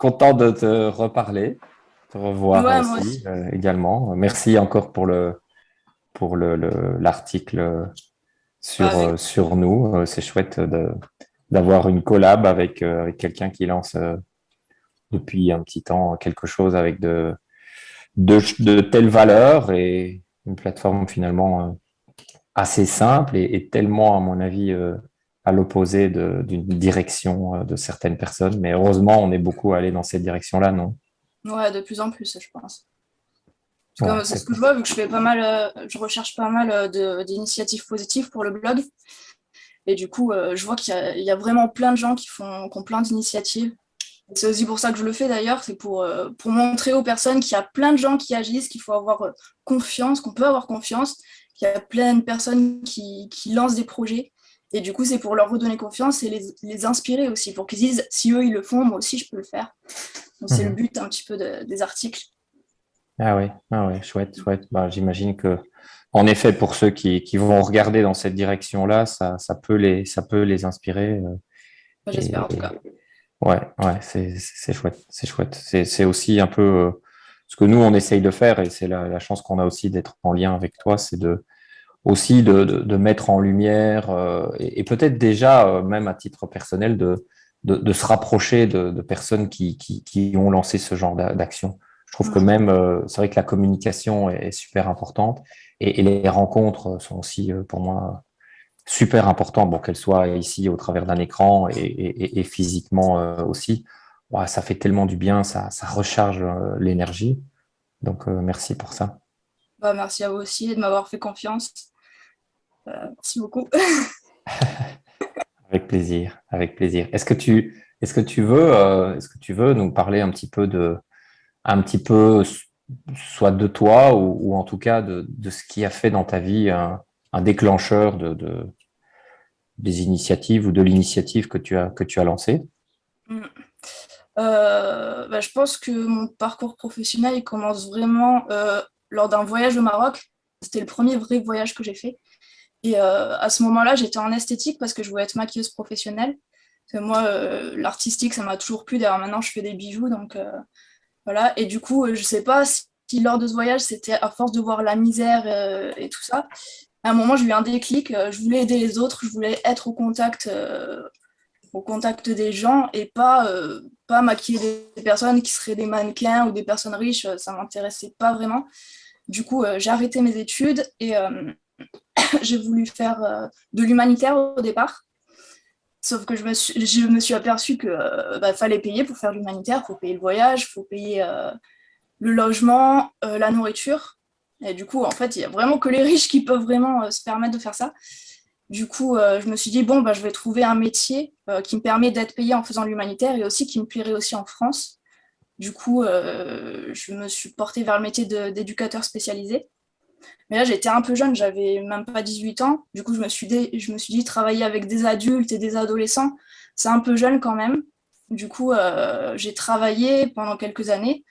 content de te reparler, te revoir Ouais, moi aussi aussi. également. Merci encore l'article Bah, avec... sur nous. C'est chouette d'avoir une collab avec quelqu'un qui lance depuis un petit temps quelque chose avec de telles valeurs et une plateforme finalement assez simple et tellement, à mon avis, à l'opposé d'une direction de certaines personnes. Mais heureusement, on est beaucoup allé dans cette direction-là, non? ouais, de plus en plus, je pense. Parce Ouais, que c'est ce c'est que je vois, vu que je fais pas mal, je recherche pas mal d'initiatives positives pour le blog. Et du coup, je vois qu'il y a vraiment plein de gens qui ont plein d'initiatives. C'est aussi pour ça que je le fais d'ailleurs, c'est pour montrer aux personnes qu'il y a plein de gens qui agissent, qu'il faut avoir confiance, qu'on peut avoir confiance, qu'il y a plein de personnes qui lancent des projets. Et du coup, c'est pour leur redonner confiance et les inspirer aussi, pour qu'ils disent, si eux, ils le font, moi aussi, je peux le faire. Donc, c'est le Mhm. but un petit peu des articles. Ah ouais, chouette, chouette. Bah, j'imagine que, en effet, pour ceux qui vont regarder dans cette direction-là, ça peut les inspirer. Enfin, j'espère Et en tout cas. ouais, c'est chouette, c'est chouette. C'est aussi un peu ce que nous, on essaye de faire, et c'est la chance qu'on a aussi d'être en lien avec toi, c'est aussi de mettre en lumière, et peut-être déjà, même à titre personnel, de se rapprocher de personnes qui ont lancé ce genre d'action. Je trouve que Mm. même, c'est vrai que la communication est super importante et les rencontres sont aussi, pour moi, super importantes, bon, qu'elles soient ici au travers d'un écran et physiquement aussi. Ouais, ça fait tellement du bien, ça recharge l'énergie. Donc, merci pour ça. Bah, merci à vous aussi de m'avoir fait confiance. Merci beaucoup. Avec plaisir, avec plaisir. Est-ce que tu veux nous parler un petit peu, soit de toi ou en tout cas de ce qui a fait dans ta vie un déclencheur des initiatives ou de l'initiative que tu as lancée? Mm. Bah, je pense que mon parcours professionnel il commence vraiment lors d'un voyage au Maroc. C'était le premier vrai voyage que j'ai fait. Et à ce moment-là, j'étais en esthétique parce que je voulais être maquilleuse professionnelle. Parce que moi, l'artistique, ça m'a toujours plu. D'ailleurs, maintenant, je fais des bijoux. Donc voilà. Et du coup, je sais pas si lors de ce voyage, c'était à force de voir la misère et tout ça. À un moment, j'ai eu un déclic. Je voulais aider les autres. Je voulais être au contact des gens et pas maquiller des personnes qui seraient des mannequins ou des personnes riches, ça m'intéressait pas vraiment. Du coup, j'ai arrêté mes études et j'ai voulu faire de l'humanitaire au départ. Sauf que je me suis aperçue que bah, fallait payer pour faire l'humanitaire, il faut payer le voyage, il faut payer le logement, la nourriture. Et du coup, en fait, il y a vraiment que les riches qui peuvent vraiment se permettre de faire ça. Du coup, je me suis dit, bon, bah, je vais trouver un métier qui me permet d'être payé en faisant l'humanitaire et aussi qui me plairait aussi en France. Du coup, je me suis portée vers le métier d'éducateur spécialisé. Mais là, j'étais un peu jeune, j'avais même pas 18 ans. Du coup, je me suis dit, travailler avec des adultes et des adolescents, c'est un peu jeune quand même. Du coup, j'ai travaillé pendant quelques années.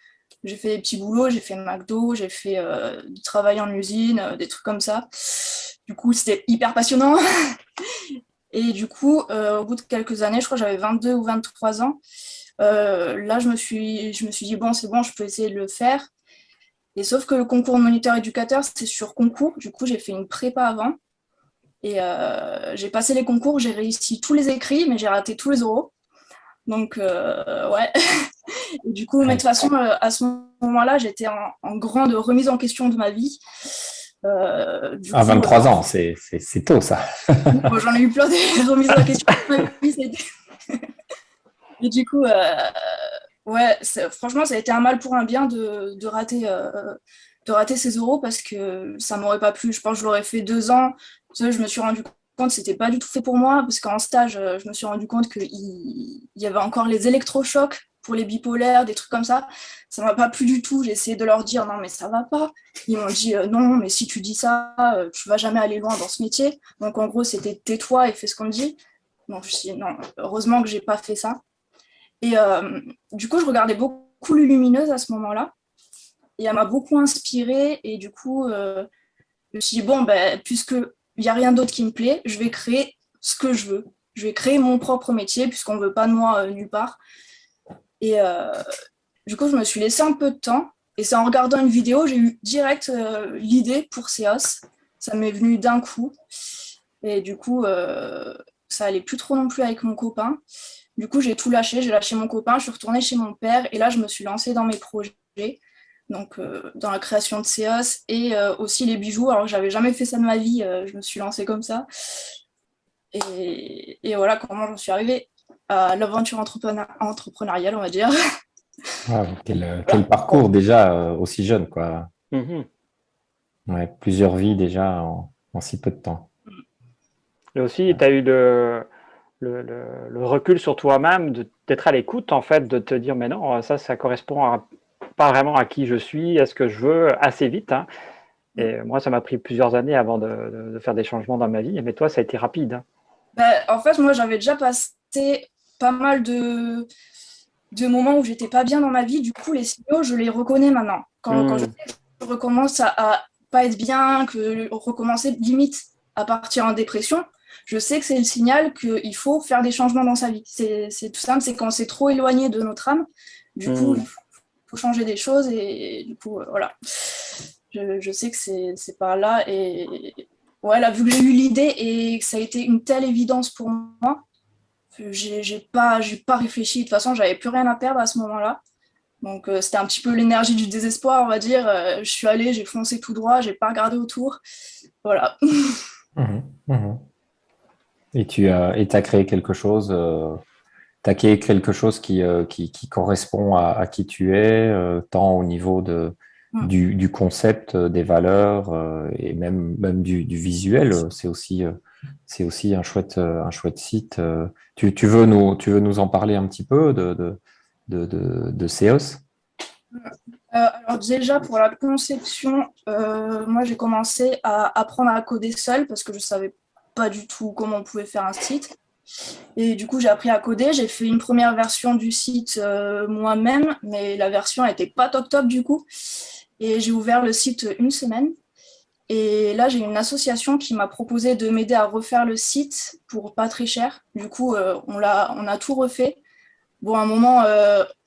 J'ai fait des petits boulots, j'ai fait McDo, j'ai fait du travail en usine, des trucs comme ça. Du coup, c'était hyper passionnant. Et du coup, au bout de quelques années, je crois que j'avais 22 ou 23 ans, là, je me suis dit, bon, c'est bon, je peux essayer de le faire. Et sauf que le concours de moniteur éducateur, c'est sur concours. Du coup, j'ai fait une prépa avant. Et j'ai passé les concours, j'ai réussi tous les écrits, mais j'ai raté tous les oraux. Donc, ouais. Et du coup, mais de toute Ouais. façon, à ce moment-là, j'étais en grande remise en question de ma vie. Du À coup, 23 ans, c'est tôt ça. bon, j'en ai eu plein des remises en question de ma vie. Et du coup, ouais, franchement, ça a été un mal pour un bien de rater ces euros parce que ça m'aurait pas plu. Je pense que je l'aurais fait 2 ans. Tu sais, je me suis rendu compte que c'était pas du tout fait pour moi parce qu'en stage, je me suis rendu compte qu'il y avait encore les électrochocs pour les bipolaires, des trucs comme ça. Ça m'a pas plu du tout. J'ai essayé de leur dire non, mais ça va pas. Ils m'ont dit non, mais si tu dis ça, tu vas jamais aller loin dans ce métier. Donc en gros, c'était tais-toi et fais ce qu'on te dit. Donc je me suis dit non, heureusement que j'ai pas fait ça. Et du coup, je regardais beaucoup Lumineuse à ce moment-là. Et elle m'a beaucoup inspirée. Et du coup, je me suis dit, bon, ben, puisqu'il n'y a rien d'autre qui me plaît, je vais créer ce que je veux. Je vais créer mon propre métier, puisqu'on ne veut pas de moi nulle part. Et du coup, je me suis laissé un peu de temps. Et c'est en regardant une vidéo, j'ai eu direct l'idée pour Seos. Ça m'est venu d'un coup. Et du coup, ça allait plus trop non plus avec mon copain. Du coup, j'ai tout lâché. J'ai lâché mon copain, je suis retournée chez mon père. Et là, je me suis lancée dans mes projets. Donc, dans la création de Seos et aussi les bijoux. Alors que j'avais jamais fait ça de ma vie. Je me suis lancée comme ça. Et voilà comment j'en suis arrivée à l'aventure entrepreneuriale, on va dire. Ah, quel Voilà. parcours déjà aussi jeune, quoi. Mhm. Ouais, plusieurs vies déjà en si peu de temps. Et aussi, tu as eu le recul sur toi-même, d'être à l'écoute, en fait, de te dire, mais non, ça correspond pas vraiment à qui je suis, à ce que je veux, assez vite. Hein. Et moi, ça m'a pris plusieurs années avant de faire des changements dans ma vie. Mais toi, ça a été rapide. Hein. En fait, moi, j'avais déjà passé pas mal de moments où j'étais pas bien dans ma vie. Du coup, les signaux, je les reconnais maintenant. Quand je Mm. sais que je recommence à pas être bien, que recommencer limite à partir en dépression, je sais que c'est le signal qu'il faut faire des changements dans sa vie. C'est tout simple, c'est quand c'est trop éloigné de notre âme, du coup, il faut changer des choses et du coup, voilà. Je sais que c'est par là et ouais, là, vu que j'ai eu l'idée et que ça a été une telle évidence pour moi, j'ai pas réfléchi. De toute façon, j'avais plus rien à perdre à ce moment-là. Donc, c'était un petit peu l'énergie du désespoir, on va dire. Je suis allée, j'ai foncé tout droit, j'ai pas regardé autour. Voilà. Mhm, mhm. Et t'as créé quelque chose, t'as créé quelque chose qui correspond à qui tu es, tant au niveau du concept, des valeurs, et même du visuel. C'est aussi un chouette site. Tu veux nous en parler un petit peu de Seos? Alors déjà, pour la conception, moi, j'ai commencé à apprendre à coder seule parce que je savais pas du tout comment on pouvait faire un site. Et du coup, j'ai appris à coder. J'ai fait une première version du site moi-même, mais la version n'était pas top top du coup. Et j'ai ouvert le site une semaine. Et là, j'ai une association qui m'a proposé de m'aider à refaire le site pour pas très cher. Du coup, on a tout refait. Bon, à un moment,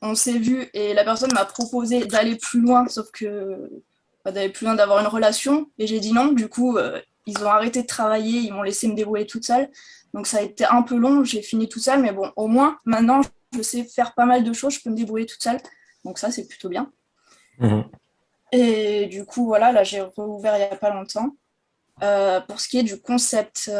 on s'est vu et la personne m'a proposé d'aller plus loin, sauf que d'aller plus loin, d'avoir une relation. Et j'ai dit non. Du coup, ils ont arrêté de travailler, ils m'ont laissé me débrouiller toute seule. Donc ça a été un peu long, j'ai fini toute seule, mais bon, au moins, maintenant, je sais faire pas mal de choses, je peux me débrouiller toute seule. Donc ça, c'est plutôt bien. Mhm. Et du coup, voilà, là, j'ai rouvert il n'y a pas longtemps. Pour ce qui est du concept,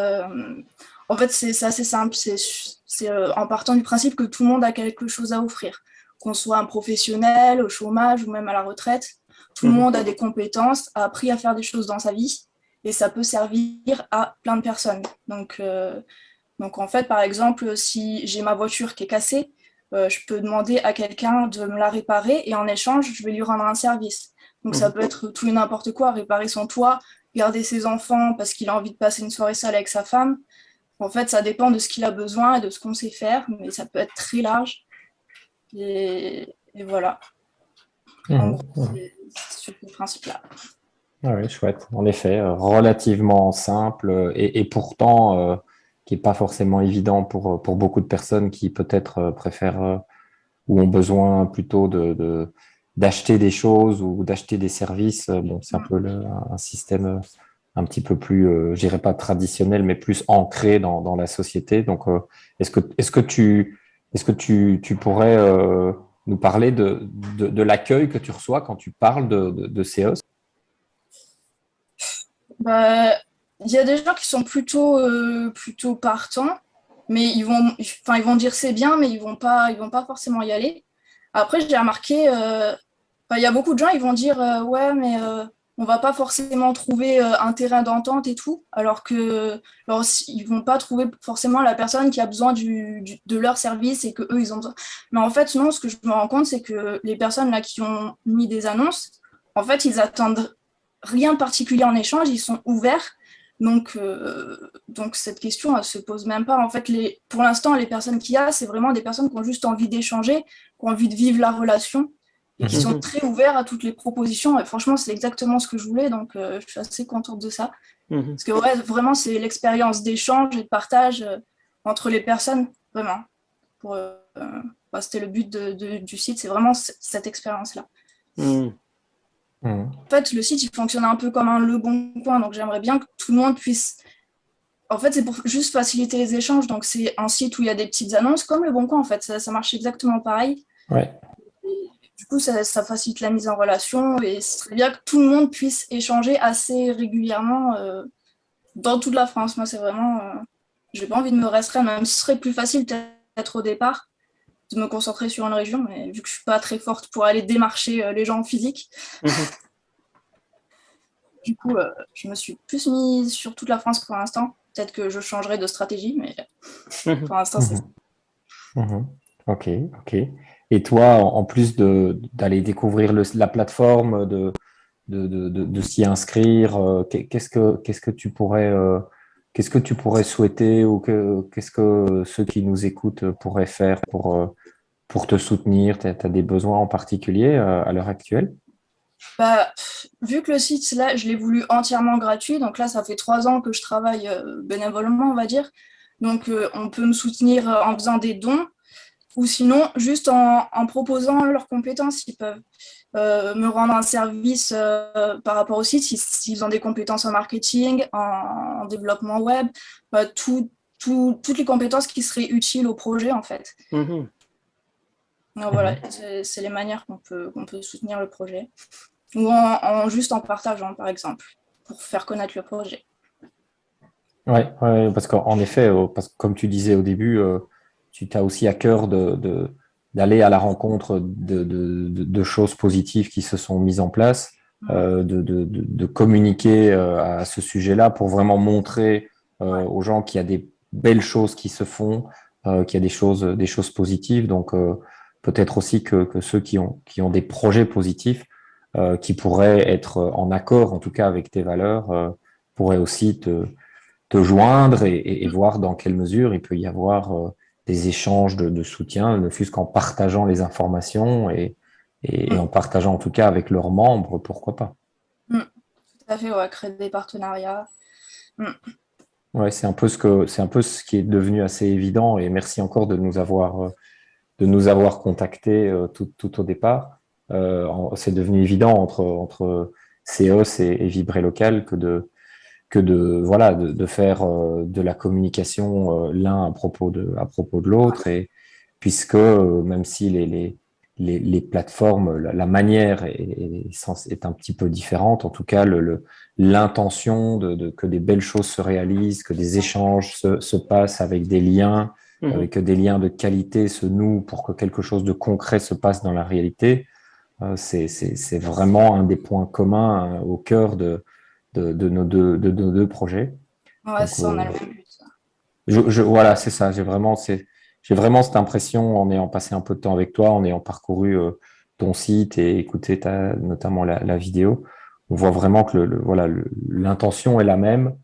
en fait, c'est assez simple. C'est en partant du principe que tout le monde a quelque chose à offrir. Qu'on soit un professionnel, au chômage ou même à la retraite, tout le monde a des compétences, a appris à faire des choses dans sa vie et ça peut servir à plein de personnes. Donc en fait, par exemple, si j'ai ma voiture qui est cassée, je peux demander à quelqu'un de me la réparer et en échange, je vais lui rendre un service. Donc ça peut être tout et n'importe quoi, réparer son toit, garder ses enfants parce qu'il a envie de passer une soirée seule avec sa femme. En fait, ça dépend de ce qu'il a besoin et de ce qu'on sait faire, mais ça peut être très large. Et voilà. En Mhm. gros, Mhm. c'est sur ce principe-là. Ah oui, chouette. En effet, relativement simple et pourtant qui n'est pas forcément évident pour beaucoup de personnes qui peut-être préfèrent ou ont besoin plutôt d'acheter des choses ou d'acheter des services. Bon, c'est un peu un système un petit peu plus, je dirais pas traditionnel, mais plus ancré dans la société. Donc, est-ce que tu pourrais nous parler de l'accueil que tu reçois quand tu parles de CEOs? Bah, il y a des gens qui sont plutôt partants, mais ils vont dire c'est bien, mais ils vont pas forcément y aller. Après, j'ai remarqué, il y a beaucoup de gens, ils vont dire ouais, mais on va pas forcément trouver un terrain d'entente et tout, alors, ils vont pas trouver forcément la personne qui a besoin de leur service et que eux ils ont besoin. Mais en fait, non, ce que je me rends compte, c'est que les personnes là qui ont mis des annonces, en fait, ils attendent rien de particulier en échange, ils sont ouverts. Donc cette question, elle se pose même pas. En fait, pour l'instant, les personnes qu'il y a, c'est vraiment des personnes qui ont juste envie d'échanger, qui ont envie de vivre la relation et qui sont très ouverts à toutes les propositions. Et franchement, c'est exactement ce que je voulais, donc je suis assez contente de ça. Parce que ouais, vraiment, c'est l'expérience d'échange et de partage entre les personnes, vraiment. Pour, c'était le but du site, c'est vraiment cette expérience-là. Mmh. En fait, le site, il fonctionne un peu comme un Le Bon Coin, donc j'aimerais bien que tout le monde puisse... En fait, c'est pour juste faciliter les échanges, donc c'est un site où il y a des petites annonces, comme Le Bon Coin, en fait, ça marche exactement pareil. Ouais. Et du coup, ça facilite la mise en relation, et ce serait bien que tout le monde puisse échanger assez régulièrement dans toute la France. Moi, c'est vraiment... j'ai pas envie de me restreindre, même si ce serait plus facile peut-être au départ de me concentrer sur une région, mais vu que je suis pas très forte pour aller démarcher les gens en physique, du coup, je me suis plus mise sur toute la France pour l'instant. Peut-être que je changerai de stratégie, mais pour l'instant, c'est ça. Ok, ok. Et toi, en plus d'aller découvrir la plateforme, de s'y inscrire, qu'est-ce que tu pourrais, qu'est-ce que tu pourrais souhaiter ou qu'est-ce que ceux qui nous écoutent pourraient faire pour te soutenir? Tu as des besoins en particulier à l'heure actuelle? Vu que le site, là, je l'ai voulu entièrement gratuit, donc là, ça fait 3 ans que je travaille bénévolement, on va dire. Donc, on peut me soutenir en faisant des dons ou sinon juste en proposant leurs compétences. Ils peuvent me rendre un service par rapport au site s'ils ont des compétences en marketing, en développement web, toutes les compétences qui seraient utiles au projet, en fait. Donc, voilà, c'est les manières qu'on peut soutenir le projet. Ou juste en partageant, par exemple, pour faire connaître le projet. Ouais, ouais, parce qu'en effet, parce que comme tu disais au début, tu as aussi à cœur d'aller à la rencontre de choses positives qui se sont mises en place, de communiquer à ce sujet-là pour vraiment montrer aux gens qu'il y a des belles choses qui se font, qu'il y a des choses positives. Donc peut-être aussi que ceux qui ont des projets positifs, qui pourraient être en accord, en tout cas avec tes valeurs, pourraient aussi te joindre et voir dans quelle mesure il peut y avoir des échanges de soutien, ne fût-ce qu'en partageant les informations et en partageant en tout cas avec leurs membres, pourquoi pas. Tout à fait, ouais, créer des partenariats. Ouais, c'est un peu ce qui est devenu assez évident et merci encore de nous avoir contactés tout au départ. C'est devenu évident entre CEOS et Vibré Local que de faire de la communication l'un à propos de l'autre et puisque même si les plateformes, la manière est un petit peu différente, en tout cas l'intention que des belles choses se réalisent, que des échanges se passent avec des liens, avec que des liens de qualité se nouent pour que quelque chose de concret se passe dans la réalité, c'est vraiment un des points communs au cœur de nos deux projets. Ouais, Donc, ça, on a le même but. voilà, c'est ça. J'ai vraiment cette impression, en ayant passé un peu de temps avec toi, en ayant parcouru ton site et écouté notamment la vidéo, on voit vraiment que voilà, l'intention est la même.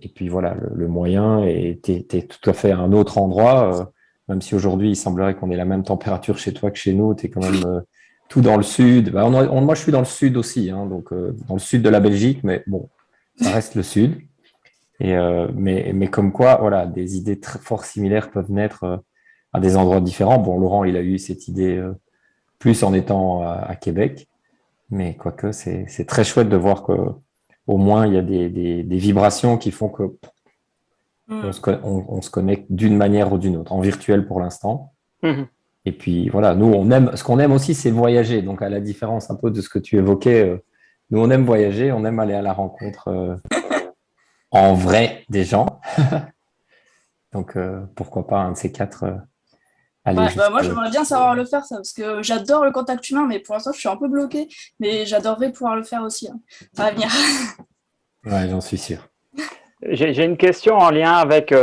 Et puis voilà, le moyen t'es tout à fait à un autre endroit. Même si aujourd'hui, il semblerait qu'on ait la même température chez toi que chez nous, tu es quand même tout dans le sud. Bah, moi, je suis dans le sud aussi, hein, donc dans le sud de la Belgique, mais bon, ça reste le sud. Mais comme quoi, voilà, des idées très fort similaires peuvent naître à des endroits différents. Bon, Laurent, il a eu cette idée plus en étant à Québec, mais quoique, c'est très chouette de voir que au moins il y a des vibrations qui font que on se connecte d'une manière ou d'une autre, en virtuel pour l'instant. Et puis voilà, nous, ce qu'on aime aussi, c'est voyager. Donc, à la différence un peu de ce que tu évoquais, nous, on aime voyager, on aime aller à la rencontre en vrai des gens. Donc, pourquoi pas un de ces quatre aller Ouais, jusqu'à moi, j'aimerais bien savoir le faire, ça, parce que j'adore le contact humain, mais pour l'instant, je suis un peu bloquée. Mais j'adorerais pouvoir le faire aussi. Hein. Ça va venir. Ouais, j'en suis sûr. J'ai une question en lien avec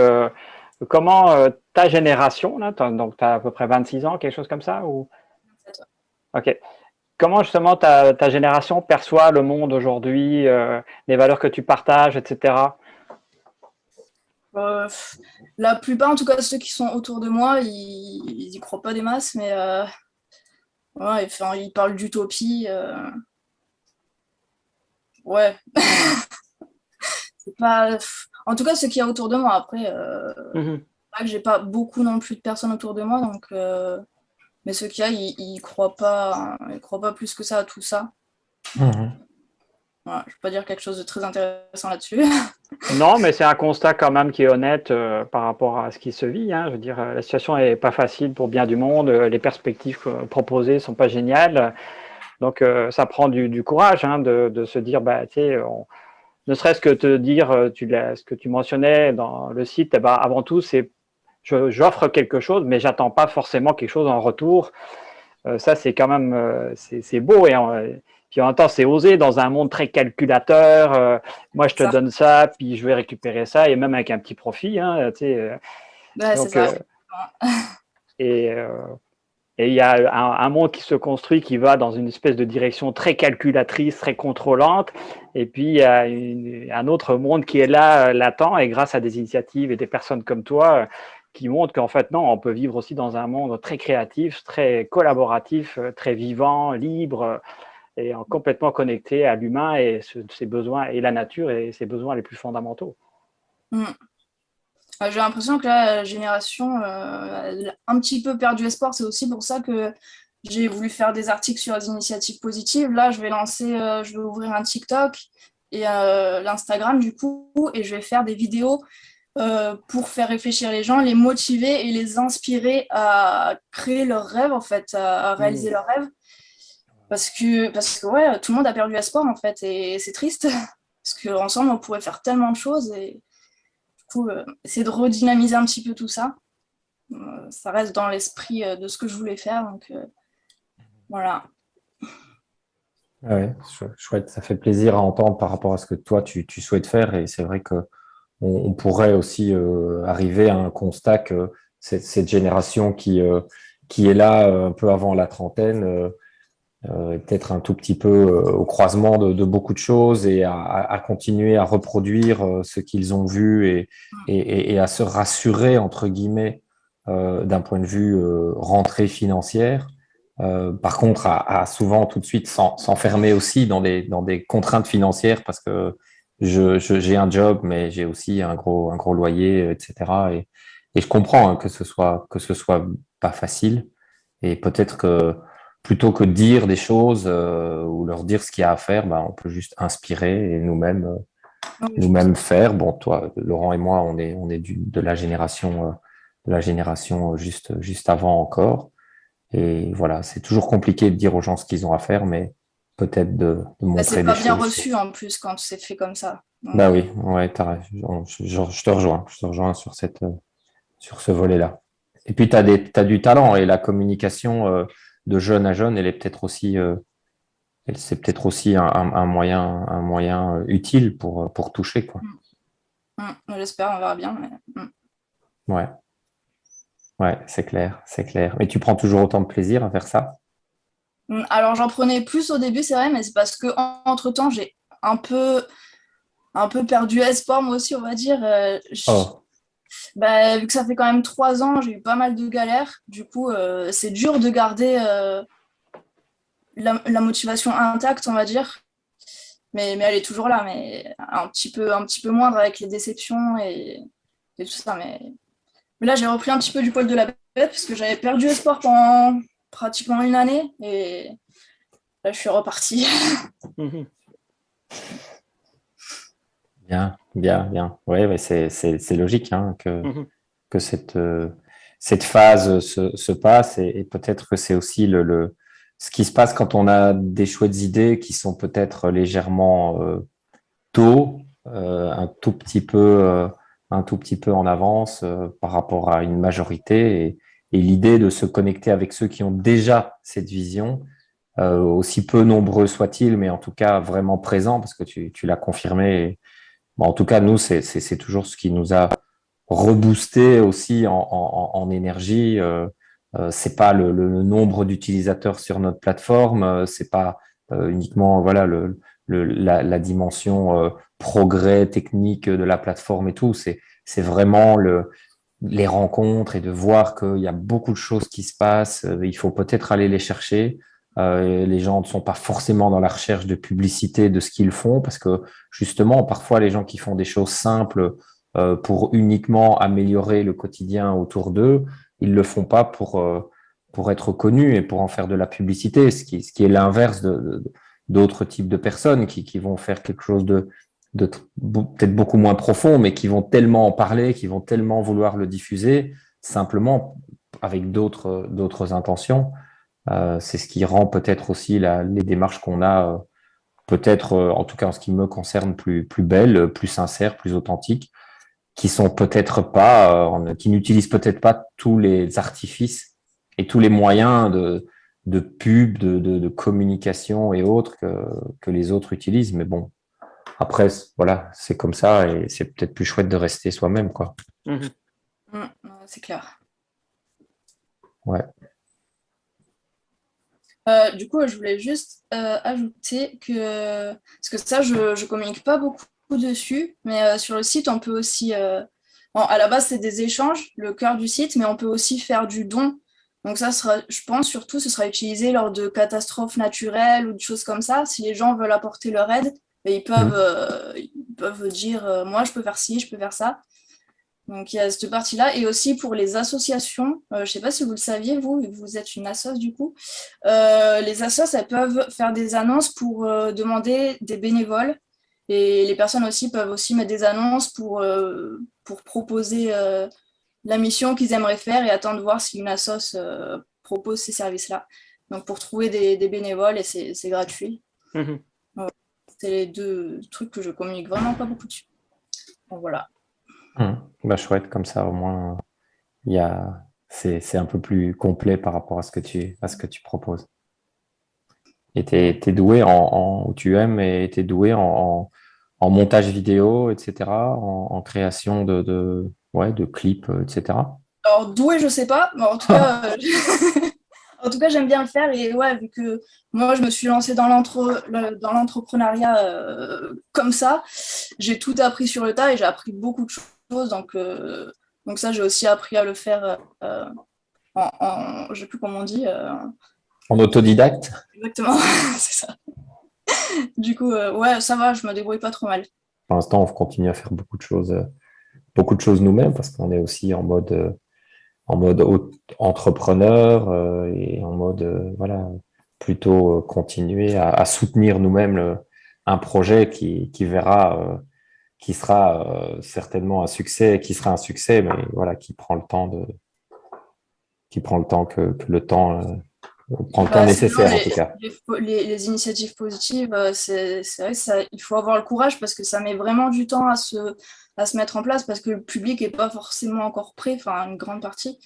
comment ta génération, là, donc tu as à peu près 26 ans, quelque chose comme ça ou... Ok. Comment justement ta génération perçoit le monde aujourd'hui, les valeurs que tu partages, etc. La plupart, en tout cas ceux qui sont autour de moi, ils y croient pas des masses, mais ouais, enfin, ils parlent d'utopie. Ouais. C'est pas... En tout cas, ceux qu'il y a autour de moi. Après, vrai que j'ai pas beaucoup non plus de personnes autour de moi, donc, mais ceux qu'il y a, ils croient pas plus que ça à tout ça. Mhm. Voilà, je peux pas dire quelque chose de très intéressant là-dessus. Non, mais c'est un constat quand même qui est honnête par rapport à ce qui se vit, hein. Je veux dire, la situation est pas facile pour bien du monde, les perspectives proposées sont pas géniales. Donc, ça prend du courage, hein, de se dire, bah, tu sais, ne serait-ce que te dire, ce que tu mentionnais dans le site, bah, avant tout, c'est j'offre quelque chose, mais j'attends pas forcément quelque chose en retour. Ça, c'est quand même c'est beau. Puis en même temps, c'est osé dans un monde très calculateur. Moi, je te Ça, donne ça, puis je vais récupérer ça, et même avec un petit profit. Hein, tu sais, ouais, c'est donc, ça. et euh, et il y a un monde qui se construit qui va dans une espèce de direction très calculatrice, très contrôlante. Et puis, il y a un autre monde qui est là, latent, et grâce à des initiatives et des personnes comme toi, qui montrent qu'en fait, non, on peut vivre aussi dans un monde très créatif, très collaboratif, très vivant, libre, et complètement connecté à l'humain et ses besoins, et la nature et ses besoins les plus fondamentaux. Mm. J'ai l'impression que la génération elle a un petit peu perdu espoir. C'est aussi pour ça que j'ai voulu faire des articles sur les initiatives positives. Là, je vais ouvrir un TikTok et l'Instagram du coup, et je vais faire des vidéos pour faire réfléchir les gens, les motiver et les inspirer à créer leurs rêves, en fait, à réaliser leurs rêves. Parce que ouais, tout le monde a perdu espoir, en fait, et c'est triste. Parce qu'ensemble, on pourrait faire tellement de choses et du coup, essayer de redynamiser un petit peu tout ça. Ça reste dans l'esprit de ce que je voulais faire. Donc voilà. Ouais, chouette, ça fait plaisir à entendre par rapport à ce que toi tu souhaites faire et c'est vrai que on pourrait aussi arriver à un constat que cette génération qui est là un peu avant la trentaine est peut-être un tout petit peu au croisement de beaucoup de choses et à continuer à reproduire ce qu'ils ont vu et à se rassurer entre guillemets d'un point de vue rentrée financière. Par contre, à souvent tout de suite s'enfermer aussi dans des contraintes financières parce que j'ai un job, mais j'ai aussi un gros loyer, etc. Et je comprends hein, que ce soit pas facile. Et peut-être que plutôt que de dire des choses ou leur dire ce qu'il y a à faire, ben, on peut juste inspirer et Donc, je pense nous-mêmes faire. Bon, toi, Laurent et moi, on est de la génération juste avant encore. Et voilà, c'est toujours compliqué de dire aux gens ce qu'ils ont à faire, mais peut-être de que c'est montrer des pas bien choses. reçu en plus quand c'est fait comme ça. Donc, Bah oui, ouais, t'as raison. Je te rejoins sur sur ce volet-là. Et puis, t'as du talent et la communication de jeune à jeune, elle est peut-être aussi, c'est peut-être aussi un moyen utile pour toucher, quoi. j'espère, on verra bien. Mais, Ouais, ouais, c'est clair, c'est clair. Mais tu prends toujours autant de plaisir à faire ça? Alors j'en prenais plus au début, c'est vrai, mais c'est parce que entre-temps, j'ai un peu, un peu perdu espoir, moi aussi, on va dire. Oh, Bah, vu que ça fait quand même 3 ans, j'ai eu pas mal de galères. Du coup, c'est dur de garder la motivation intacte, on va dire. Mais elle est toujours là, mais un petit peu moindre avec les déceptions et tout ça. Mais là, j'ai repris un petit peu du poil de la bête parce que j'avais perdu espoir pendant pratiquement une année. Et là, je suis repartie. Mhm. bien, bien, bien. Ouais, ouais, c'est logique hein, Mhm. que cette phase se passe et peut-être que c'est aussi ce qui se passe quand on a des chouettes idées qui sont peut-être légèrement tôt, un tout petit peu en avance par rapport à une majorité et l'idée de se connecter avec ceux qui ont déjà cette vision, aussi peu nombreux soient-ils, mais en tout cas vraiment présents parce que tu l'as confirmé. Bon, en tout cas, nous, c'est toujours ce qui nous a reboosté aussi en énergie. C'est pas le nombre d'utilisateurs sur notre plateforme, c'est pas uniquement voilà la dimension progrès technique de la plateforme et tout. C'est vraiment les rencontres et de voir qu'il y a beaucoup de choses qui se passent. Il faut peut-être aller les chercher. Les gens ne sont pas forcément dans la recherche de publicité de ce qu'ils font parce que justement, parfois, les gens qui font des choses simples pour uniquement améliorer le quotidien autour d'eux. Ils ne le font pas pour être connus et pour en faire de la publicité, ce qui est l'inverse d'autres types de personnes qui vont faire quelque chose de peut-être beaucoup moins profond, mais qui vont tellement en parler, qui vont tellement vouloir le diffuser, simplement avec d'autres intentions. C'est ce qui rend peut-être aussi les démarches qu'on a, peut-être, en tout cas en ce qui me concerne, plus belles, plus sincères, plus authentiques, qui sont peut-être pas, qui n'utilisent peut-être pas tous les artifices et tous les moyens de pub, de communication et autres que les autres utilisent. Mais bon, après, voilà, c'est comme ça et c'est peut-être plus chouette de rester soi-même, quoi. C'est clair. Ouais. Du coup, je voulais juste ajouter que, parce que ça, je communique pas beaucoup dessus, mais sur le site, on peut aussi, à la base, c'est des échanges, le cœur du site, mais on peut aussi faire du don. Donc ça sera, je pense surtout, ce sera utilisé lors de catastrophes naturelles ou de choses comme ça. Si les gens veulent apporter leur aide, ils peuvent dire, moi, je peux faire ci, je peux faire ça. Donc il y a cette partie-là. Et aussi pour les associations, je ne sais pas si vous le saviez, vous êtes une assoce du coup, les assos, elles peuvent faire des annonces pour demander des bénévoles. Et les personnes aussi peuvent aussi mettre des annonces pour proposer la mission qu'ils aimeraient faire et attendre de voir si une assoce propose ces services-là. Donc pour trouver des bénévoles, et c'est gratuit. C'est les deux trucs que je communique vraiment pas beaucoup dessus. Donc voilà. Bah, chouette, comme ça au moins c'est un peu plus complet par rapport à ce que tu proposes. Et t'es doué ou tu aimes et t'es doué en montage vidéo, etc., en création de clips, etc. Alors doué, je sais pas, mais en tout cas, en tout cas, j'aime bien le faire. Et ouais, vu que moi, je me suis lancée dans l'entrepreneuriat comme ça, j'ai tout appris sur le tas et j'ai appris beaucoup de choses. Donc ça, j'ai aussi appris à le faire je sais plus comment on dit. En autodidacte? Exactement, c'est ça. Du coup, ouais, ça va, je me débrouille pas trop mal. Pour l'instant, on continue à faire beaucoup de choses nous-mêmes parce qu'on est aussi en mode entrepreneur et en mode voilà, plutôt continuer à soutenir nous-mêmes un projet qui verra, qui sera certainement un succès, qui sera un succès, mais voilà, qui prend le temps que le temps prend le temps nécessaire en tout cas. Les initiatives positives, c'est vrai que il faut avoir le courage parce que ça met vraiment du temps à se mettre en place parce que le public n'est pas forcément encore prêt, enfin une grande partie.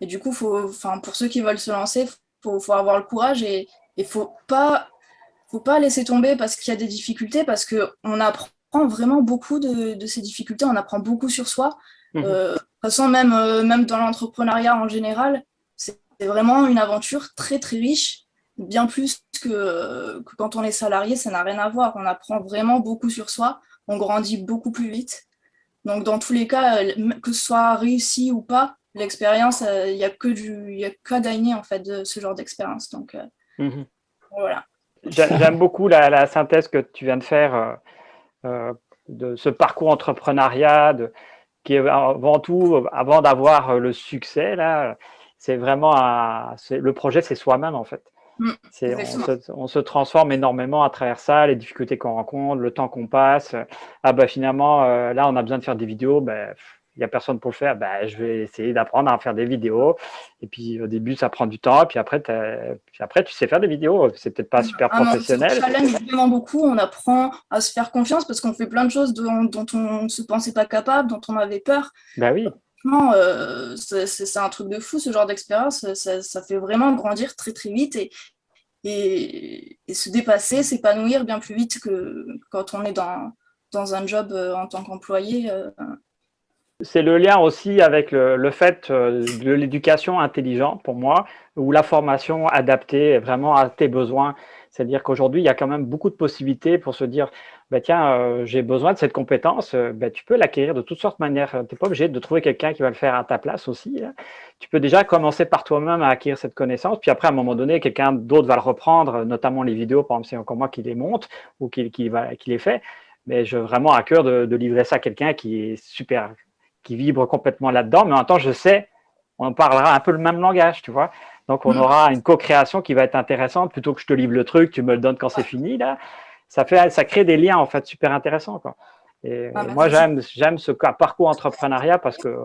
Et du coup, pour ceux qui veulent se lancer, faut avoir le courage et faut pas laisser tomber parce qu'il y a des difficultés, parce qu'on apprend vraiment beaucoup de ces difficultés, on apprend beaucoup sur soi. De toute façon, même dans l'entrepreneuriat en général, c'est vraiment une aventure très très riche, bien plus que quand on est salarié, ça n'a rien à voir. On apprend vraiment beaucoup sur soi, on grandit beaucoup plus vite. Donc dans tous les cas, que ce soit réussi ou pas, l'expérience, il n'y a que gagner en fait de ce genre d'expérience. Donc voilà. J'aime beaucoup la synthèse que tu viens de faire de ce parcours entrepreneuriat, qui est avant tout, avant d'avoir le succès, là, c'est vraiment le projet, c'est soi-même en fait. On se transforme énormément à travers ça, les difficultés qu'on rencontre, le temps qu'on passe. Finalement, là, on a besoin de faire des vidéos. Il n'y a personne pour le faire. Je vais essayer d'apprendre à faire des vidéos. Et puis, au début, ça prend du temps. Puis après, tu sais faire des vidéos. C'est peut-être pas super professionnel. Ça challenge vraiment beaucoup. On apprend à se faire confiance parce qu'on fait plein de choses dont on ne se pensait pas capable, dont on avait peur. Oui. C'est un truc de fou, ce genre d'expérience. Ça fait vraiment grandir très, très vite et se dépasser, s'épanouir bien plus vite que quand on est dans un job en tant qu'employé. C'est le lien aussi avec le fait de l'éducation intelligente pour moi, ou la formation adaptée vraiment à tes besoins. C'est-à-dire qu'aujourd'hui, il y a quand même beaucoup de possibilités pour se dire, tiens, j'ai besoin de cette compétence, tu peux l'acquérir de toutes sortes de manières. Tu n'es pas obligé de trouver quelqu'un qui va le faire à ta place aussi. Là. Tu peux déjà commencer par toi-même à acquérir cette connaissance, puis après, à un moment donné, quelqu'un d'autre va le reprendre, notamment les vidéos, par exemple, c'est encore moi qui les monte ou qui les fait. mais j'ai vraiment à cœur de livrer ça à quelqu'un qui est super, qui vibre complètement là-dedans, mais en même temps, je sais, on parlera un peu le même langage, tu vois. Donc, on aura une co-création qui va être intéressante plutôt que je te livre le truc, tu me le donnes quand c'est fini, là. Ça crée des liens, en fait, super intéressants, quoi. Et moi, j'aime ce parcours entrepreneuriat parce que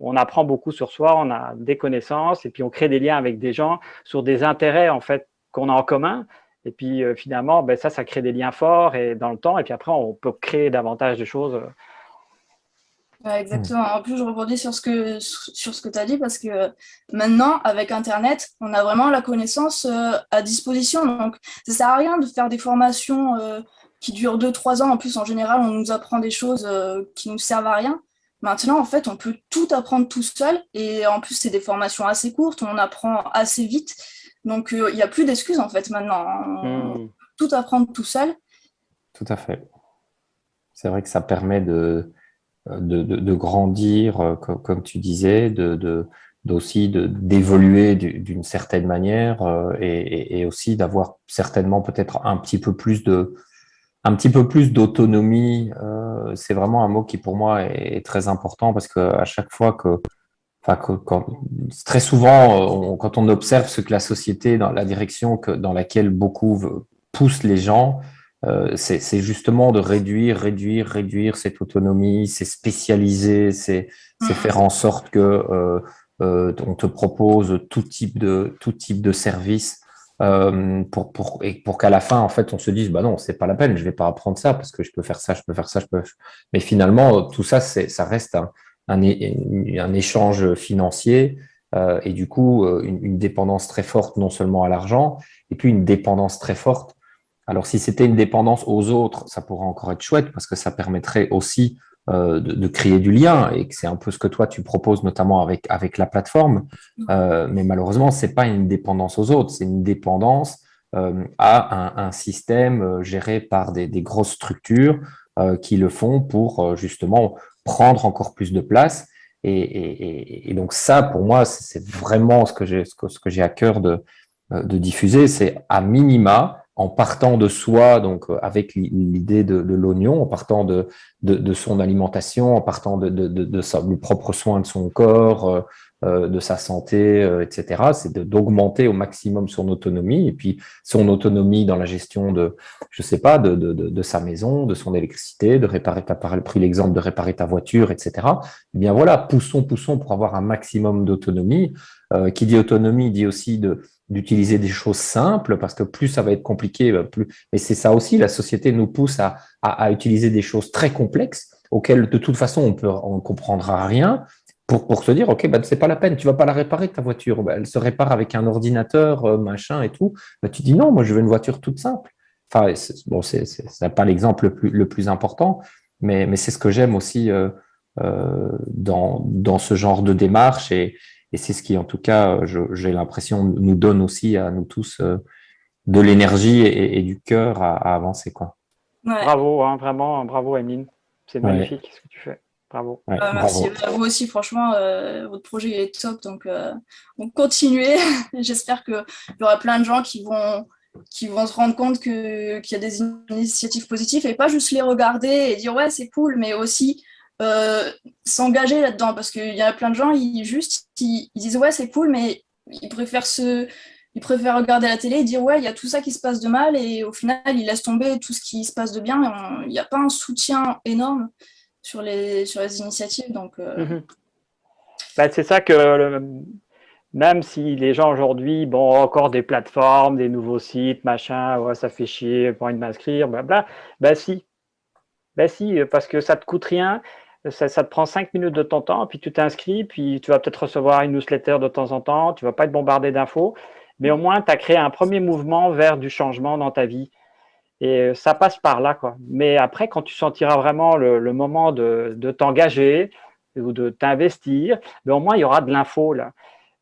on apprend beaucoup sur soi, on a des connaissances et puis on crée des liens avec des gens sur des intérêts, en fait, qu'on a en commun. Et puis, finalement, ça crée des liens forts et dans le temps. Et puis après, on peut créer davantage de choses. Ouais, exactement. En plus, je rebondis sur ce que tu as dit parce que maintenant, avec Internet, on a vraiment la connaissance à disposition. Donc, ça ne sert à rien de faire des formations qui durent 2-3 ans. En plus, en général, on nous apprend des choses qui ne nous servent à rien. Maintenant, en fait, on peut tout apprendre tout seul. Et en plus, c'est des formations assez courtes. On apprend assez vite. Donc, il n'y a plus d'excuses, en fait, maintenant. On peut tout apprendre tout seul. Tout à fait. C'est vrai que ça permet de grandir, comme tu disais, aussi d'évoluer d'une certaine manière et aussi d'avoir certainement peut-être un petit peu plus d'autonomie. C'est vraiment un mot qui pour moi est très important parce que à chaque fois très souvent, quand on observe ce que la société, dans la direction dans laquelle beaucoup poussent les gens, c'est justement de réduire cette autonomie, c'est spécialiser, c'est faire en sorte que on te propose tout type de service pour qu'à la fin, en fait, on se dise, bah non, c'est pas la peine, je vais pas apprendre ça parce que je peux faire ça, je peux faire ça, je peux. Mais finalement, tout ça, ça reste un échange financier et du coup une dépendance très forte non seulement à l'argent et puis une dépendance très forte. Alors si c'était une dépendance aux autres, ça pourrait encore être chouette parce que ça permettrait aussi de créer du lien et que c'est un peu ce que toi tu proposes notamment avec la plateforme. Mais malheureusement, c'est pas une dépendance aux autres, c'est une dépendance à un système géré par des grosses structures qui le font pour justement prendre encore plus de place. Et donc ça, pour moi, c'est vraiment ce que j'ai à cœur de diffuser. C'est à minima, en partant de soi, donc avec l'idée de l'oignon, en partant de son alimentation, en partant du propre soin de son corps, de sa santé, etc. C'est d'augmenter au maximum son autonomie et puis son autonomie dans la gestion je sais pas, de sa maison, de son électricité, de réparer pris l'exemple de réparer ta voiture, etc. Eh bien voilà, poussons pour avoir un maximum d'autonomie. Qui dit autonomie dit aussi d'utiliser des choses simples parce que plus ça va être compliqué, plus. Mais c'est ça aussi, la société nous pousse à utiliser des choses très complexes auxquelles de toute façon on comprendra rien. Pour se dire, OK, bah, c'est pas la peine, tu vas pas la réparer ta voiture. Bah, elle se répare avec un ordinateur, machin et tout. Bah, tu dis non, moi je veux une voiture toute simple. Enfin, bon, c'est pas l'exemple le plus important, mais c'est ce que j'aime aussi dans ce genre de démarche et c'est ce qui, en tout cas, j'ai l'impression, nous donne aussi à nous tous de l'énergie et du cœur à avancer, quoi. Ouais. Bravo, hein, vraiment, bravo, Emeline. C'est magnifique ce que tu fais. Bravo. Ouais, Merci bravo. à vous aussi, franchement, votre projet est top, donc continuez. J'espère qu'il y aura plein de gens qui vont se rendre compte qu'il y a des initiatives positives et pas juste les regarder et dire ouais c'est cool, mais aussi s'engager là-dedans parce qu'il y a plein de gens, ils disent ouais c'est cool, mais ils préfèrent regarder la télé et dire ouais il y a tout ça qui se passe de mal et au final ils laissent tomber tout ce qui se passe de bien. Il n'y a pas un soutien énorme sur les initiatives. Donc, c'est ça que même si les gens aujourd'hui, bon, encore des plateformes, des nouveaux sites, machin, ouais, ça fait chier, pas envie de m'inscrire, blabla, si. Si, parce que ça te coûte rien, ça te prend 5 minutes de ton temps, puis tu t'inscris, puis tu vas peut-être recevoir une newsletter de temps en temps, tu vas pas être bombardé d'infos, mais au moins tu as créé un premier mouvement vers du changement dans ta vie. Et ça passe par là, quoi. Mais après, quand tu sentiras vraiment le moment de t'engager ou de t'investir, au moins il y aura de l'info là.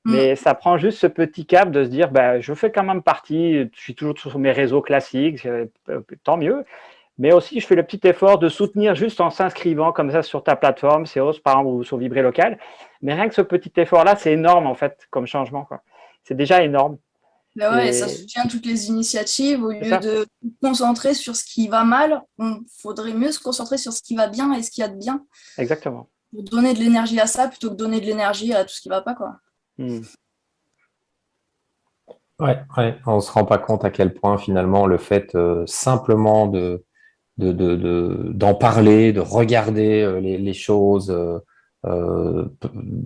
Mais ça prend juste ce petit cap de se dire, je fais quand même partie, je suis toujours sur mes réseaux classiques, tant mieux. Mais aussi, je fais le petit effort de soutenir juste en s'inscrivant comme ça sur ta plateforme, Seos par exemple ou sur Vibrer Local. Mais rien que ce petit effort-là, c'est énorme en fait comme changement, quoi. C'est déjà énorme. Ouais, et ça soutient toutes les initiatives au lieu de concentrer sur ce qui va mal, il faudrait mieux se concentrer sur ce qui va bien et ce qu'il y a de bien. Exactement. Pour donner de l'énergie à ça plutôt que donner de l'énergie à tout ce qui va pas, quoi. Ouais, on se rend pas compte à quel point finalement le fait simplement d'en parler, de regarder les choses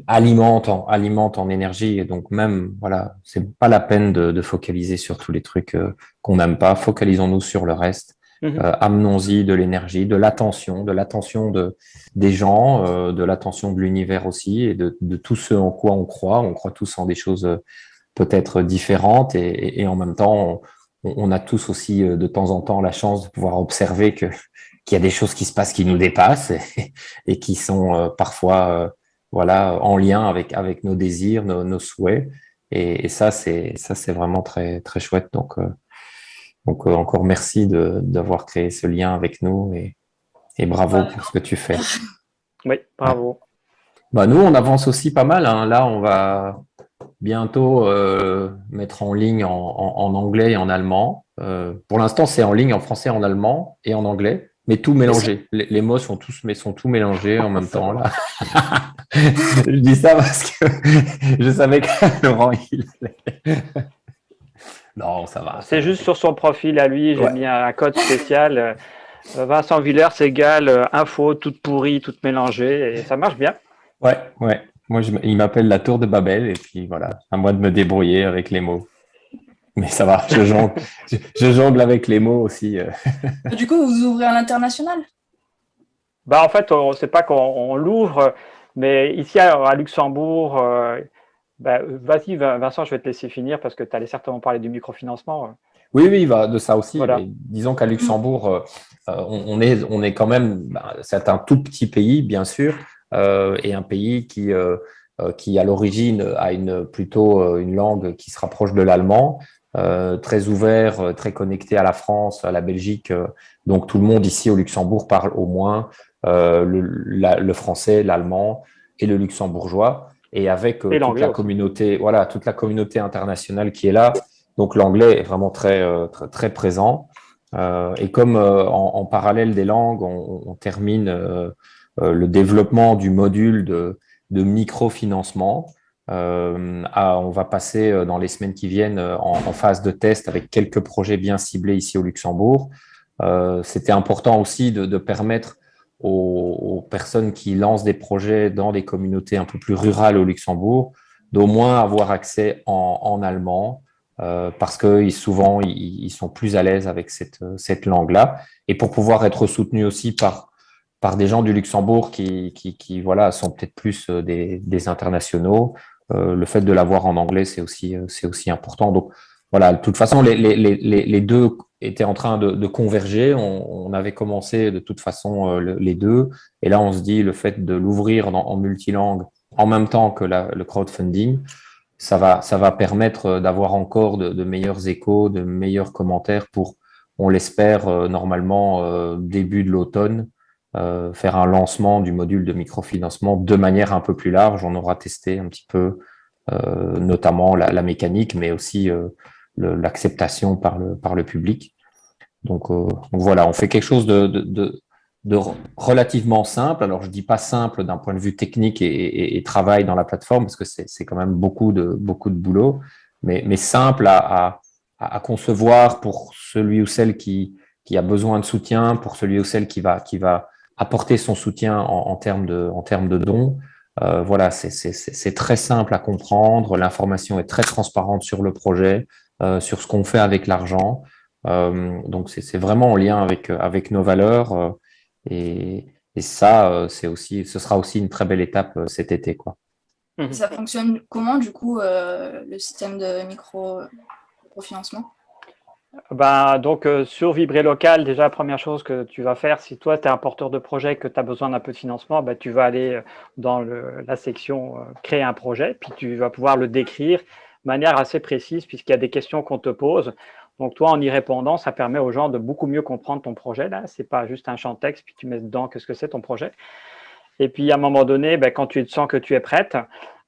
alimente en énergie. Et donc même, voilà, c'est pas la peine de focaliser sur tous les trucs qu'on n'aime pas. Focalisons-nous sur le reste. Amenons-y de l'énergie, de l'attention des gens, de l'attention de l'univers aussi, et de tout ce en quoi on croit. On croit tous en des choses peut-être différentes, et en même temps, on a tous aussi de temps en temps la chance de pouvoir observer qu'il y a des choses qui se passent qui nous dépassent et qui sont parfois voilà, en lien avec nos désirs, nos souhaits. Et ça, c'est vraiment très, très chouette. Donc encore merci d'avoir créé ce lien avec nous, et bravo pour ce que tu fais. Oui, bravo. Bah, nous, on avance aussi pas mal, hein. Là, on va bientôt mettre en ligne en anglais et en allemand. Pour l'instant, c'est en ligne en français, en allemand et en anglais, mais tout mélangé. Les mots sont tout mélangés en même temps, là. Je dis ça parce que je savais que Laurent, il allait. Non, ça va. C'est juste sur son profil à lui, j'ai mis un code spécial. Vincent Villers égale info toute pourrie, toute mélangée, et ça marche bien. Ouais. Moi, il m'appelle la tour de Babel, et puis voilà, à moi de me débrouiller avec les mots. Mais ça va, je jongle avec les mots aussi. Du coup, vous ouvrez à l'international? Bah, en fait, on ne sait pas qu'on l'ouvre, mais ici à Luxembourg, vas-y Vincent, je vais te laisser finir parce que tu allais certainement parler du microfinancement. Oui, il va de ça aussi. Voilà. Mais disons qu'à Luxembourg, on est quand même, c'est un tout petit pays, bien sûr, et un pays qui à l'origine a plutôt une langue qui se rapproche de l'allemand, très ouvert, très connecté à la France, à la Belgique. Donc tout le monde ici au Luxembourg parle au moins le français, l'allemand et le luxembourgeois. Et avec toute la communauté, voilà, toute la communauté internationale qui est là. Donc l'anglais est vraiment très, très, très présent. Et comme en parallèle des langues, on termine le développement du module de microfinancement. On va passer dans les semaines qui viennent en phase de test avec quelques projets bien ciblés ici au Luxembourg. C'était important aussi de permettre aux personnes qui lancent des projets dans des communautés un peu plus rurales au Luxembourg d'au moins avoir accès en allemand, parce que souvent ils sont plus à l'aise avec cette langue-là, et pour pouvoir être soutenus aussi par des gens du Luxembourg qui voilà, sont peut-être plus des internationaux. Le fait de l'avoir en anglais, c'est aussi important. Donc voilà, de toute façon, les deux étaient en train de converger. On avait commencé de toute façon les deux, et là on se dit le fait de l'ouvrir en multilangue en même temps que le crowdfunding, ça va permettre d'avoir encore de meilleurs échos, de meilleurs commentaires pour, on l'espère, normalement début de l'automne, faire un lancement du module de microfinancement de manière un peu plus large. On aura testé un petit peu notamment la mécanique, mais aussi l'acceptation par le public. Donc voilà, on fait quelque chose de relativement simple. Alors, je dis pas simple d'un point de vue technique et travail dans la plateforme, parce que c'est quand même beaucoup de boulot, mais simple à concevoir pour celui ou celle qui a besoin de soutien, pour celui ou celle qui va apporter son soutien en termes de dons. Voilà, c'est très simple à comprendre. L'information est très transparente sur le projet, sur ce qu'on fait avec l'argent. Donc, c'est vraiment en lien avec nos valeurs. Et ça, ce sera aussi une très belle étape cet été, quoi. Ça fonctionne comment, du coup, le système de microfinancement? Donc, sur Vibrer Local, déjà, la première chose que tu vas faire, si toi, tu es un porteur de projet, que tu as besoin d'un peu de financement, tu vas aller dans la section créer un projet, puis tu vas pouvoir le décrire de manière assez précise, puisqu'il y a des questions qu'on te pose. Donc, toi, en y répondant, ça permet aux gens de beaucoup mieux comprendre ton projet. Là, ce n'est pas juste un champ de texte, puis tu mets dedans qu'est-ce que c'est ton projet. Et puis, à un moment donné, quand tu sens que tu es prête,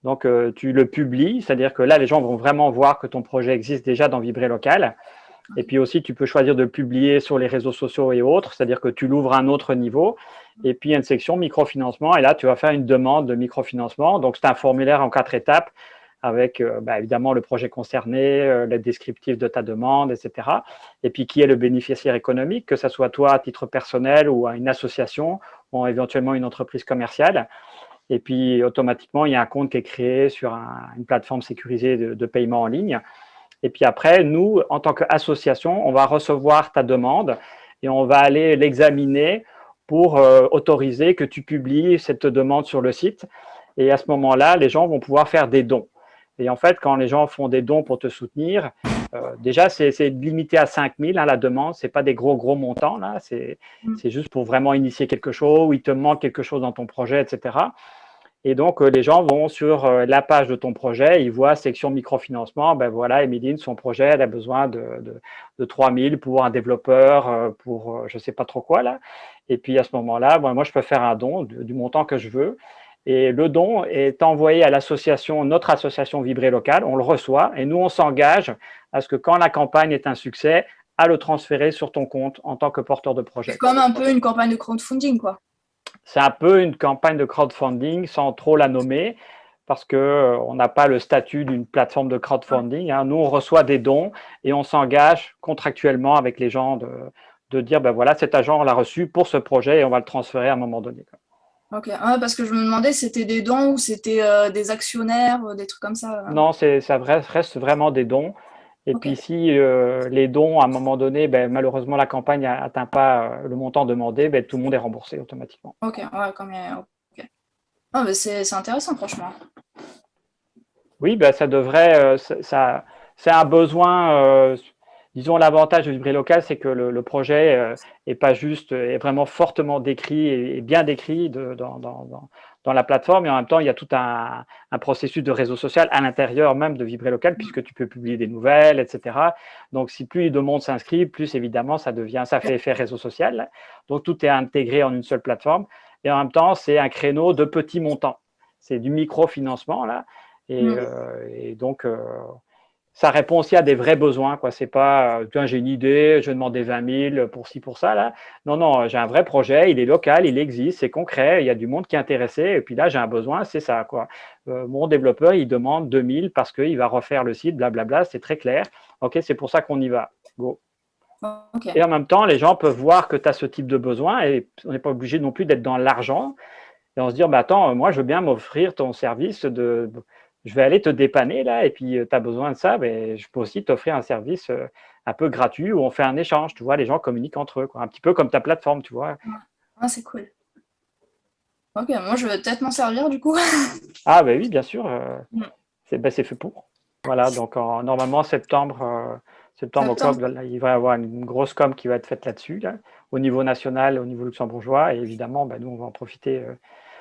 donc tu le publies, c'est-à-dire que là, les gens vont vraiment voir que ton projet existe déjà dans Vibrer Local. Et puis aussi, tu peux choisir de le publier sur les réseaux sociaux et autres, c'est-à-dire que tu l'ouvres à un autre niveau. Et puis, il y a une section microfinancement. Et là, tu vas faire une demande de microfinancement. Donc, c'est un formulaire en 4 étapes avec évidemment le projet concerné, le descriptif de ta demande, etc. Et puis, qui est le bénéficiaire économique, que ce soit toi à titre personnel ou à une association ou éventuellement une entreprise commerciale. Et puis, automatiquement, il y a un compte qui est créé sur une plateforme sécurisée de paiement en ligne. Et puis après, nous, en tant qu'association, on va recevoir ta demande et on va aller l'examiner pour autoriser que tu publies cette demande sur le site. Et à ce moment-là, les gens vont pouvoir faire des dons. Et en fait, quand les gens font des dons pour te soutenir, déjà, c'est limité à 5 000 la demande. Ce n'est pas des gros montants. Là. C'est juste pour vraiment initier quelque chose, ou il te manque quelque chose dans ton projet, etc. Et donc, les gens vont sur la page de ton projet, ils voient section microfinancement, ben voilà, Émiline, son projet, elle a besoin de 3 000 pour un développeur, pour je ne sais pas trop quoi, là. Et puis, à ce moment-là, moi, je peux faire un don du montant que je veux. Et le don est envoyé à l'association, notre association Vibrer Local, on le reçoit, et nous, on s'engage à ce que quand la campagne est un succès, à le transférer sur ton compte en tant que porteur de projet. C'est comme un peu une campagne de crowdfunding, quoi. C'est un peu une campagne de crowdfunding sans trop la nommer parce qu'on n'a pas le statut d'une plateforme de crowdfunding. Hein. Nous, on reçoit des dons et on s'engage contractuellement avec les gens de dire, ben voilà, cet agent, on l'a reçu pour ce projet et on va le transférer à un moment donné. Ok, parce que je me demandais si c'était des dons ou c'était des actionnaires, des trucs comme ça. Non, ça reste vraiment des dons. Et puis si les dons, à un moment donné, malheureusement, la campagne n'atteint pas le montant demandé, tout le monde est remboursé automatiquement. Ok, ouais, comme ok. Ah, mais c'est intéressant, franchement. Oui, ça devrait. C'est un besoin. Disons, l'avantage de Vibrer Local, c'est que le projet est pas juste, est vraiment fortement décrit et bien décrit dans la plateforme. Et en même temps, il y a tout un processus de réseau social à l'intérieur même de Vibrer Local, puisque tu peux publier des nouvelles, etc. Donc, si plus de monde s'inscrit, plus évidemment, ça fait effet réseau social. Donc, tout est intégré en une seule plateforme. Et en même temps, c'est un créneau de petits montants. C'est du microfinancement, là. Et donc, ça répond aussi à des vrais besoins. Ce n'est pas, j'ai une idée, je vais demander 20 000 pour ci, pour ça. Là. Non, j'ai un vrai projet, il est local, il existe, c'est concret, il y a du monde qui est intéressé. Et puis là, j'ai un besoin, c'est ça. Mon développeur, il demande 2 000 parce qu'il va refaire le site, blablabla, c'est très clair. OK, c'est pour ça qu'on y va. Go. Okay. Et en même temps, les gens peuvent voir que tu as ce type de besoin et on n'est pas obligé non plus d'être dans l'argent. Et on se dit, attends, moi, je veux bien m'offrir ton service je vais aller te dépanner là, et puis tu as besoin de ça, je peux aussi t'offrir un service un peu gratuit où on fait un échange, tu vois, les gens communiquent entre eux, un petit peu comme ta plateforme, tu vois. Ah, c'est cool. Ok, moi je vais peut-être m'en servir du coup. Ah oui, bien sûr, c'est fait pour. Voilà, donc normalement septembre, octobre, là, il va y avoir une grosse com qui va être faite là-dessus, là, au niveau national, au niveau luxembourgeois, et évidemment, nous, on va en profiter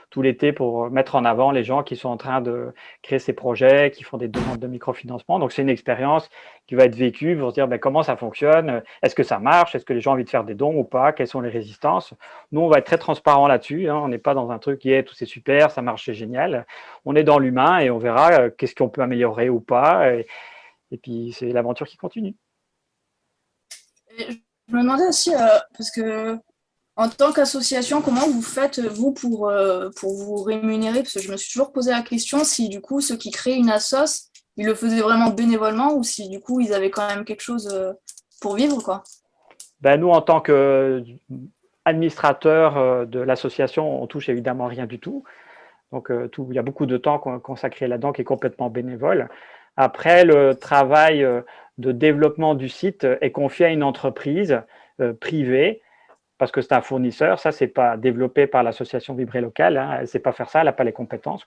tout l'été pour mettre en avant les gens qui sont en train de créer ces projets, qui font des demandes de microfinancement. Donc, c'est une expérience qui va être vécue pour se dire comment ça fonctionne, est-ce que ça marche, est-ce que les gens ont envie de faire des dons ou pas, quelles sont les résistances. Nous, on va être très transparent là-dessus. Hein. On n'est pas dans un truc qui est tout c'est super, ça marche, c'est génial. On est dans l'humain et on verra qu'est-ce qu'on peut améliorer ou pas. Et puis, c'est l'aventure qui continue. Et je me demandais aussi, parce que en tant qu'association, comment vous faites, vous, pour vous rémunérer? Parce que je me suis toujours posé la question si, du coup, ceux qui créent une assoce, ils le faisaient vraiment bénévolement ou si, du coup, ils avaient quand même quelque chose pour vivre, quoi. Nous, en tant qu'administrateur de l'association, on touche évidemment rien du tout. Donc, il y a beaucoup de temps consacré là-dedans qui est complètement bénévole. Après, le travail de développement du site est confié à une entreprise privée parce que c'est un fournisseur. Ça, ce n'est pas développé par l'association Vibrer Local. Hein. Elle ne sait pas faire ça, elle n'a pas les compétences.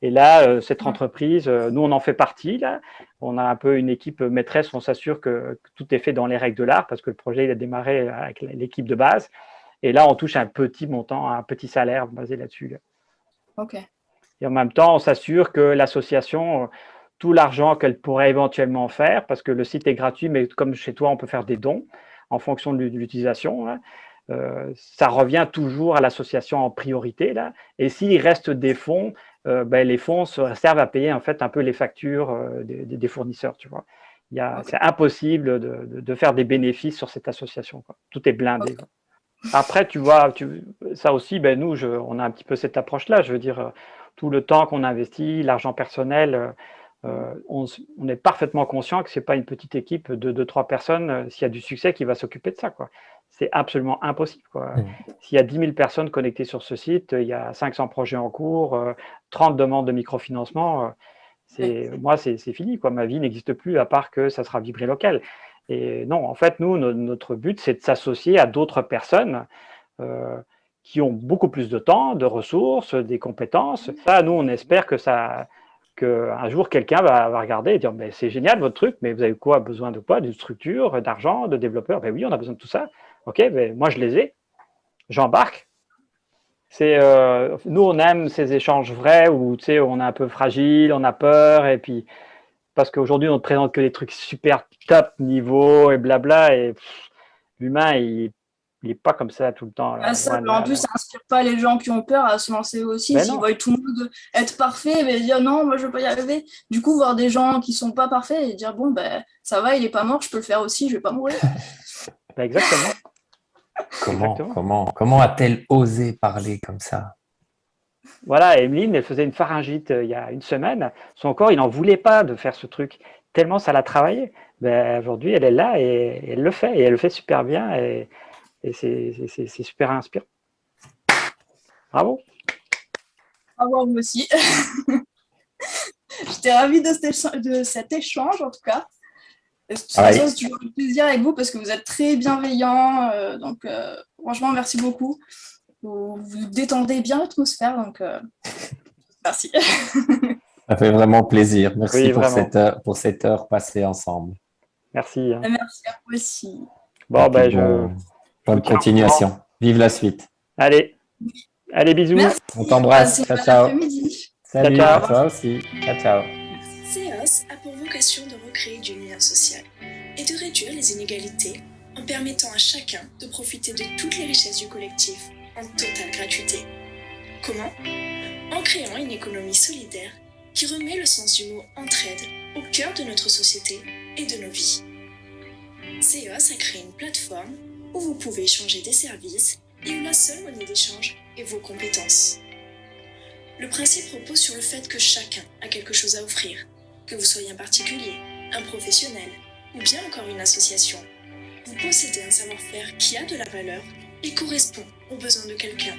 Et là, cette entreprise, nous, on en fait partie. Là. On a un peu une équipe maîtresse. On s'assure que tout est fait dans les règles de l'art parce que le projet il a démarré avec l'équipe de base. Et là, on touche un petit montant, un petit salaire basé là-dessus. Là. Ok. Et en même temps, on s'assure que l'association, tout l'argent qu'elle pourrait éventuellement faire, parce que le site est gratuit, mais comme chez toi, on peut faire des dons en fonction de l'utilisation. Là. Ça revient toujours à l'association en priorité. Là. Et s'il reste des fonds, les fonds servent à payer en fait un peu les factures des fournisseurs. Tu vois. C'est impossible de faire des bénéfices sur cette association, quoi. Tout est blindé. Ok. Après, tu vois, ça aussi, nous, on a un petit peu cette approche-là. Je veux dire, tout le temps qu'on investit, l'argent personnel, on est parfaitement conscient que ce n'est pas une petite équipe de 2-3 personnes, s'il y a du succès, qui va s'occuper de ça, quoi. C'est absolument impossible, quoi. S'il y a 10 000 personnes connectées sur ce site, il y a 500 projets en cours, 30 demandes de microfinancement. Moi, c'est fini, quoi. Ma vie n'existe plus à part que ça sera vibré local. Et non, en fait, nous, notre but, c'est de s'associer à d'autres personnes qui ont beaucoup plus de temps, de ressources, des compétences. Ça, nous, on espère qu'un jour, quelqu'un va regarder et dire « c'est génial votre truc, mais vous avez besoin de quoi? D'une structure, d'argent, de développeurs ?» Oui, on a besoin de tout ça. Ok, moi, je les ai. J'embarque. Nous, on aime ces échanges vrais où on est un peu fragile, on a peur, et puis parce qu'aujourd'hui, on ne présente que des trucs super top niveau et blabla, et l'humain, il n'est pas comme ça tout le temps. Là. En plus, ça n'inspire pas les gens qui ont peur à se lancer aussi. S'ils voient tout le monde être parfait, dire non, moi je ne veux pas y arriver. Du coup, voir des gens qui ne sont pas parfaits et dire bon, ça va, il n'est pas mort, je peux le faire aussi, je ne vais pas mourir. Exactement. Comment a-t-elle osé parler comme ça? Voilà, Emeline, elle faisait une pharyngite il y a une semaine. Son corps, il n'en voulait pas de faire ce truc, tellement ça l'a travaillé. Aujourd'hui, elle est là et elle le fait, et elle le fait super bien, et c'est super inspirant. Bravo. Bravo, moi aussi. J'étais ravie de cet échange, en tout cas. De toute façon, c'est toujours un plaisir avec vous parce que vous êtes très bienveillants. Donc, franchement, merci beaucoup. Vous détendez bien l'atmosphère, donc merci. Ça fait vraiment plaisir. Merci pour cette heure passée ensemble. Merci. Merci à vous aussi. Bonne continuation. Vive la suite. Allez, bisous. Merci. On t'embrasse. Ciao, ciao. Salut, ciao. à toi aussi. Ciao, ciao. CEOS a pour vocation de recréer du lien social et de réduire les inégalités en permettant à chacun de profiter de toutes les richesses du collectif en totale gratuité. Comment ? En créant une économie solidaire qui remet le sens du mot entraide au cœur de notre société et de nos vies. CEOS a créé une plateforme où vous pouvez échanger des services et où la seule monnaie d'échange est vos compétences. Le principe repose sur le fait que chacun a quelque chose à offrir, que vous soyez un particulier, un professionnel ou bien encore une association. Vous possédez un savoir-faire qui a de la valeur et correspond aux besoins de quelqu'un.